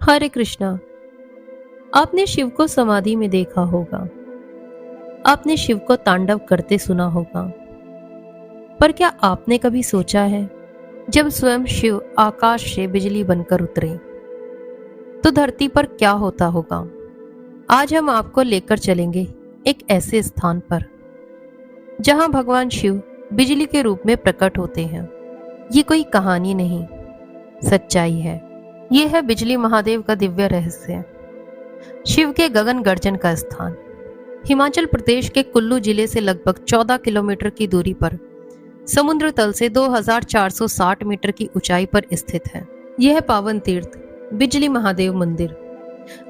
हरे कृष्णा। आपने शिव को समाधि में देखा होगा, आपने शिव को तांडव करते सुना होगा, पर क्या आपने कभी सोचा है जब स्वयं शिव आकाश से बिजली बनकर उतरे तो धरती पर क्या होता होगा। आज हम आपको लेकर चलेंगे एक ऐसे स्थान पर जहां भगवान शिव बिजली के रूप में प्रकट होते हैं। ये कोई कहानी नहीं, सच्चाई है। ये है बिजली महादेव का दिव्य रहस्य, शिव के गगन गर्जन का स्थान। हिमाचल प्रदेश के कुल्लू जिले से लगभग 14 किलोमीटर की दूरी पर समुद्र तल से 2460 मीटर की ऊंचाई पर स्थित है। यह पावन तीर्थ बिजली महादेव मंदिर।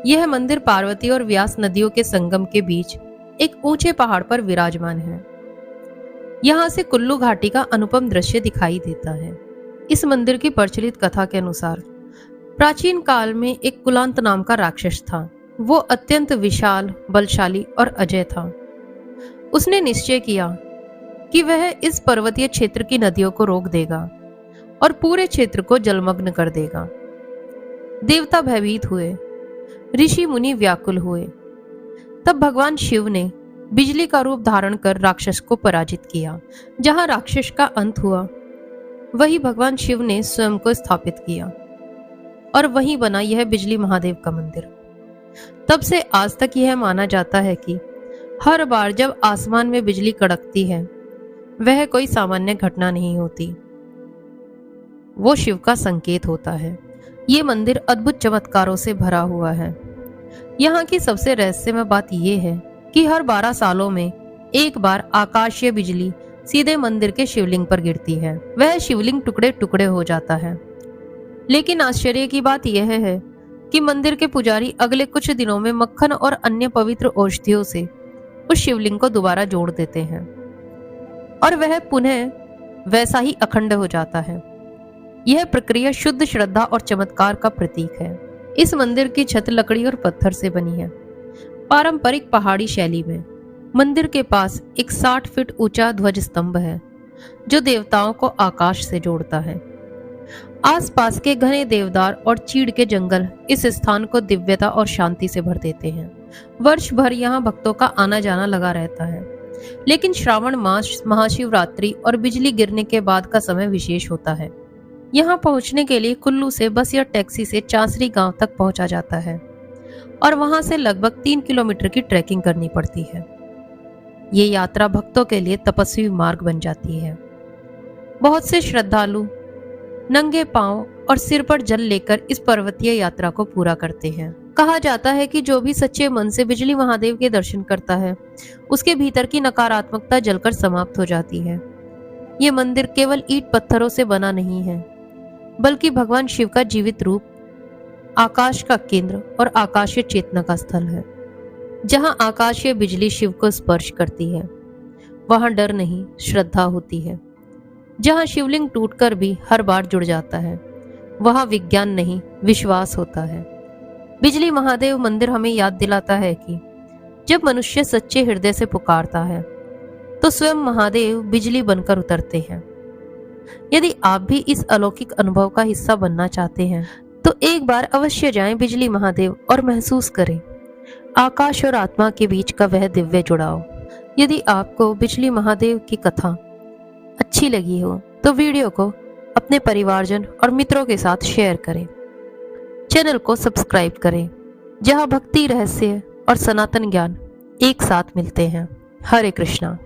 यह मंदिर पार्वती और व्यास नदियों के संगम के बीच एक ऊंचे पहाड़ पर विराजमान है। यहाँ से कुल्लू घाटी का अनुपम दृश्य दिखाई देता है। इस मंदिर की प्रचलित कथा के अनुसार प्राचीन काल में एक कुलांत नाम का राक्षस था। वो अत्यंत विशाल, बलशाली और अजय था। उसने निश्चय किया कि वह इस पर्वतीय क्षेत्र की नदियों को रोक देगा और पूरे क्षेत्र को जलमग्न कर देगा। देवता भयभीत हुए, ऋषि मुनि व्याकुल हुए। तब भगवान शिव ने बिजली का रूप धारण कर राक्षस को पराजित किया। जहां राक्षस का अंत हुआ, वही भगवान शिव ने स्वयं को स्थापित किया और वहीं बना यह बिजली महादेव का मंदिर। तब से आज तक यह माना जाता है कि हर बार जब आसमान में बिजली कड़कती है, वह कोई सामान्य घटना नहीं होती, वो शिव का संकेत होता है। ये मंदिर अद्भुत चमत्कारों से भरा हुआ है। यहाँ की सबसे रहस्यमय बात यह है कि हर 12 सालों में एक बार आकाशीय बिजली सीधे मंदिर के शिवलिंग पर गिरती है। वह शिवलिंग टुकड़े टुकड़े हो जाता है। लेकिन आश्चर्य की बात यह है कि मंदिर के पुजारी अगले कुछ दिनों में मक्खन और अन्य पवित्र औषधियों से उस शिवलिंग को दोबारा जोड़ देते हैं और वह पुनः वैसा ही अखंड हो जाता है। यह प्रक्रिया शुद्ध श्रद्धा और चमत्कार का प्रतीक है। इस मंदिर की छत लकड़ी और पत्थर से बनी है, पारंपरिक पहाड़ी शैली में। मंदिर के पास एक 60 फीट ऊंचा ध्वज स्तंभ है जो देवताओं को आकाश से जोड़ता है। आसपास के घने देवदार और चीड़ के जंगल इस स्थान को दिव्यता और शांति से भर देते हैं। वर्ष भर यहाँ भक्तों का आना जाना लगा रहता है, लेकिन श्रावण मास, महाशिवरात्रि और बिजली गिरने के बाद का समय विशेष होता है। यहाँ पहुँचने के लिए कुल्लू से बस या टैक्सी से चांसरी गांव तक पहुँचा जाता है और वहां से लगभग 3 किलोमीटर की ट्रैकिंग करनी पड़ती है। ये यात्रा भक्तों के लिए तपस्वी मार्ग बन जाती है। बहुत से श्रद्धालु नंगे पांव और सिर पर जल लेकर इस पर्वतीय यात्रा को पूरा करते हैं। कहा जाता है कि जो भी सच्चे मन से बिजली महादेव के दर्शन करता है, उसके भीतर की नकारात्मकता जलकर समाप्त हो जाती है। ये मंदिर केवल ईंट पत्थरों से बना नहीं है, बल्कि भगवान शिव का जीवित रूप, आकाश का केंद्र और आकाशीय चेतना का स्थल है। जहां आकाशीय बिजली शिव को स्पर्श करती है, वहां डर नहीं, श्रद्धा होती है। जहां शिवलिंग टूटकर भी हर बार जुड़ जाता है, वहां विज्ञान नहीं, विश्वास होता है। बिजली महादेव मंदिर हमें याद दिलाता है कि जब मनुष्य सच्चे हृदय से पुकारता है, तो स्वयं महादेव बिजली बनकर उतरते हैं। यदि आप भी इस अलौकिक अनुभव का हिस्सा बनना चाहते हैं, तो एक बार अवश्य जाएं बिजली महादेव और महसूस करें आकाश और आत्मा के बीच का वह दिव्य जुड़ाव। यदि आपको बिजली महादेव की कथा अच्छी लगी हो, तो वीडियो को अपने परिवारजन और मित्रों के साथ शेयर करें। चैनल को सब्सक्राइब करें, जहां भक्ति, रहस्य और सनातन ज्ञान एक साथ मिलते हैं। हरे कृष्णा।